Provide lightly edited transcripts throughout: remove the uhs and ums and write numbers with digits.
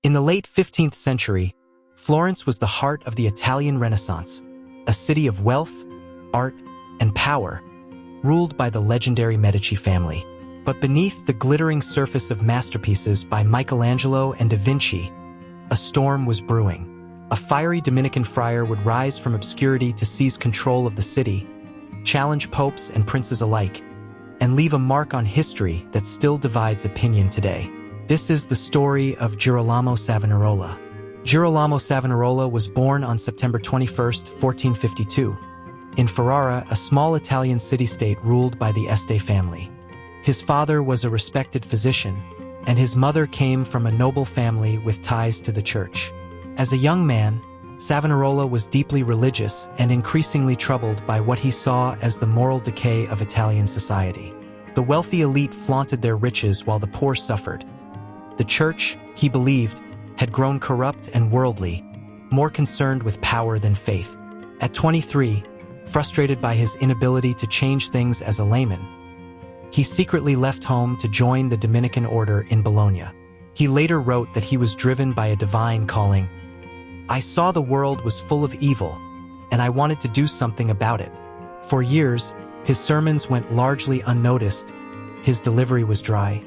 In the late 15th century, Florence was the heart of the Italian Renaissance, a city of wealth, art, and power, ruled by the legendary Medici family. But beneath the glittering surface of masterpieces by Michelangelo and Da Vinci, a storm was brewing. A fiery Dominican friar would rise from obscurity to seize control of the city, challenge popes and princes alike, and leave a mark on history that still divides opinion today. This is the story of Girolamo Savonarola. Girolamo Savonarola was born on September 21, 1452, in Ferrara, a small Italian city-state ruled by the Este family. His father was a respected physician, and his mother came from a noble family with ties to the church. As a young man, Savonarola was deeply religious and increasingly troubled by what he saw as the moral decay of Italian society. The wealthy elite flaunted their riches while the poor suffered. The church, he believed, had grown corrupt and worldly, more concerned with power than faith. At 23, frustrated by his inability to change things as a layman, he secretly left home to join the Dominican order in Bologna. He later wrote that he was driven by a divine calling. "I saw the world was full of evil, and I wanted to do something about it." For years, his sermons went largely unnoticed, his delivery was dry,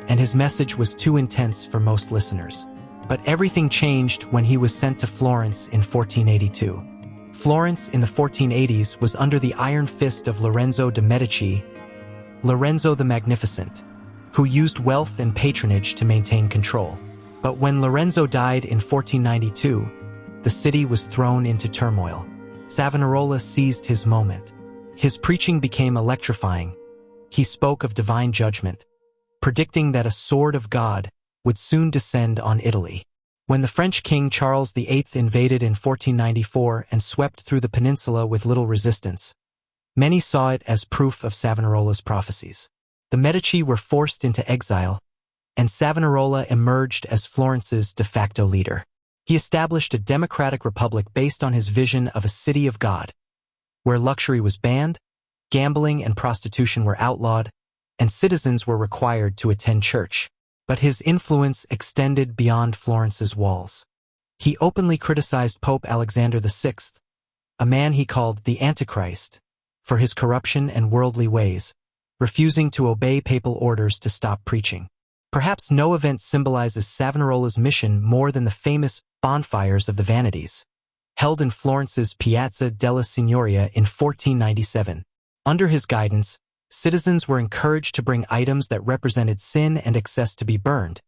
and his message was too intense for most listeners. But everything changed when he was sent to Florence in 1482. Florence in the 1480s was under the iron fist of Lorenzo de' Medici, Lorenzo the Magnificent, who used wealth and patronage to maintain control. But when Lorenzo died in 1492, the city was thrown into turmoil. Savonarola seized his moment. His preaching became electrifying. He spoke of divine judgment, predicting that a sword of God would soon descend on Italy. When the French King Charles VIII invaded in 1494 and swept through the peninsula with little resistance, many saw it as proof of Savonarola's prophecies. The Medici were forced into exile, and Savonarola emerged as Florence's de facto leader. He established a democratic republic based on his vision of a city of God, where luxury was banned, gambling and prostitution were outlawed, and citizens were required to attend church. But his influence extended beyond Florence's walls. He openly criticized Pope Alexander VI, a man he called the Antichrist, for his corruption and worldly ways, refusing to obey papal orders to stop preaching. Perhaps no event symbolizes Savonarola's mission more than the famous bonfires of the vanities, held in Florence's Piazza della Signoria in 1497. Under his guidance, citizens were encouraged to bring items that represented sin and excess to be burned,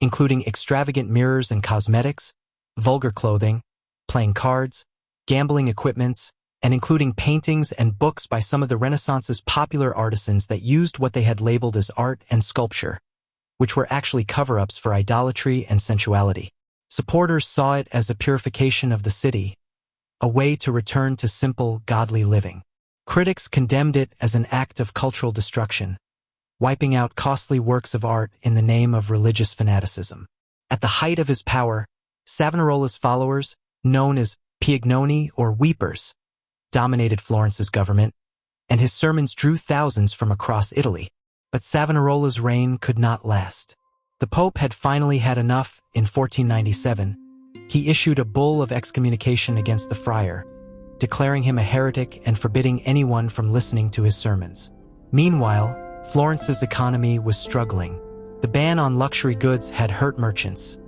including extravagant mirrors and cosmetics, vulgar clothing, playing cards, gambling equipments, and including paintings and books by some of the Renaissance's popular artisans that used what they had labeled as art and sculpture, which were actually cover-ups for idolatry and sensuality. Supporters saw it as a purification of the city, a way to return to simple, godly living. Critics condemned it as an act of cultural destruction, wiping out costly works of art in the name of religious fanaticism. At the height of his power, Savonarola's followers, known as Piagnoni or Weepers, dominated Florence's government, and his sermons drew thousands from across Italy. But Savonarola's reign could not last. The Pope had finally had enough in 1497. He issued a bull of excommunication against the friar, declaring him a heretic and forbidding anyone from listening to his sermons. Meanwhile, Florence's economy was struggling. The ban on luxury goods had hurt merchants,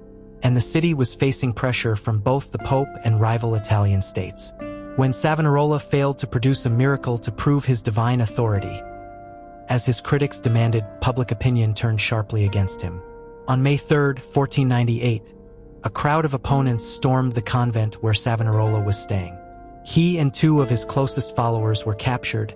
and the city was facing pressure from both the Pope and rival Italian states. When Savonarola failed to produce a miracle to prove his divine authority, as his critics demanded, public opinion turned sharply against him. On May 3, 1498, a crowd of opponents stormed the convent where Savonarola was staying. He and two of his closest followers were captured,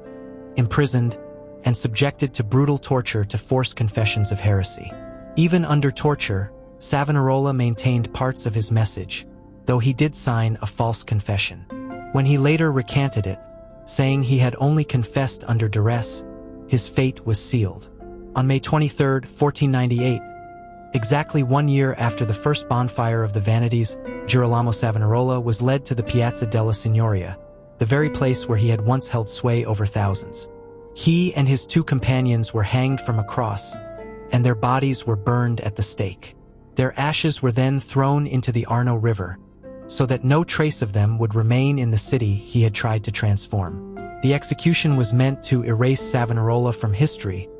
imprisoned, and subjected to brutal torture to force confessions of heresy. Even under torture, Savonarola maintained parts of his message, though he did sign a false confession. When he later recanted it, saying he had only confessed under duress, his fate was sealed. On May 23, 1498, exactly 1 year after the first bonfire of the vanities, Girolamo Savonarola was led to the Piazza della Signoria, the very place where he had once held sway over thousands. He and his two companions were hanged from a cross, and their bodies were burned at the stake. Their ashes were then thrown into the Arno River, so that no trace of them would remain in the city he had tried to transform. The execution was meant to erase Savonarola from history,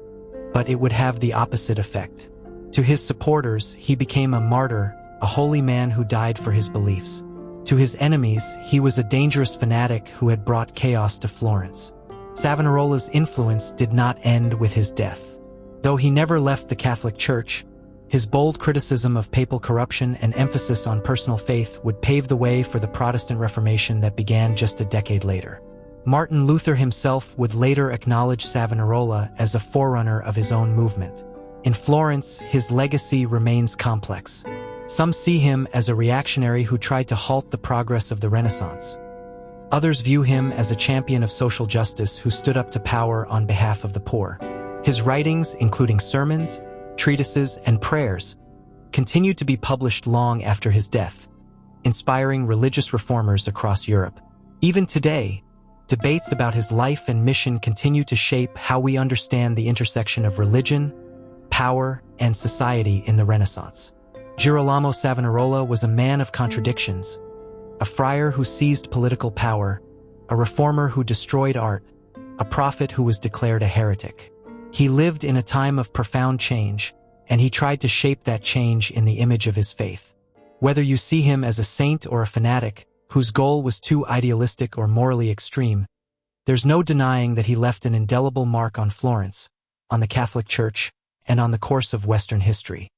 but it would have the opposite effect. To his supporters, he became a martyr, a holy man who died for his beliefs. To his enemies, he was a dangerous fanatic who had brought chaos to Florence. Savonarola's influence did not end with his death. Though he never left the Catholic Church, his bold criticism of papal corruption and emphasis on personal faith would pave the way for the Protestant Reformation that began just a decade later. Martin Luther himself would later acknowledge Savonarola as a forerunner of his own movement. In Florence, his legacy remains complex. Some see him as a reactionary who tried to halt the progress of the Renaissance. Others view him as a champion of social justice who stood up to power on behalf of the poor. His writings, including sermons, treatises, and prayers, continued to be published long after his death, inspiring religious reformers across Europe. Even today, debates about his life and mission continue to shape how we understand the intersection of religion, power, and society in the Renaissance. Girolamo Savonarola was a man of contradictions, a friar who seized political power, a reformer who destroyed art, a prophet who was declared a heretic. He lived in a time of profound change, and he tried to shape that change in the image of his faith. Whether you see him as a saint or a fanatic, whose goal was too idealistic or morally extreme, there's no denying that he left an indelible mark on Florence, on the Catholic Church, and on the course of Western history.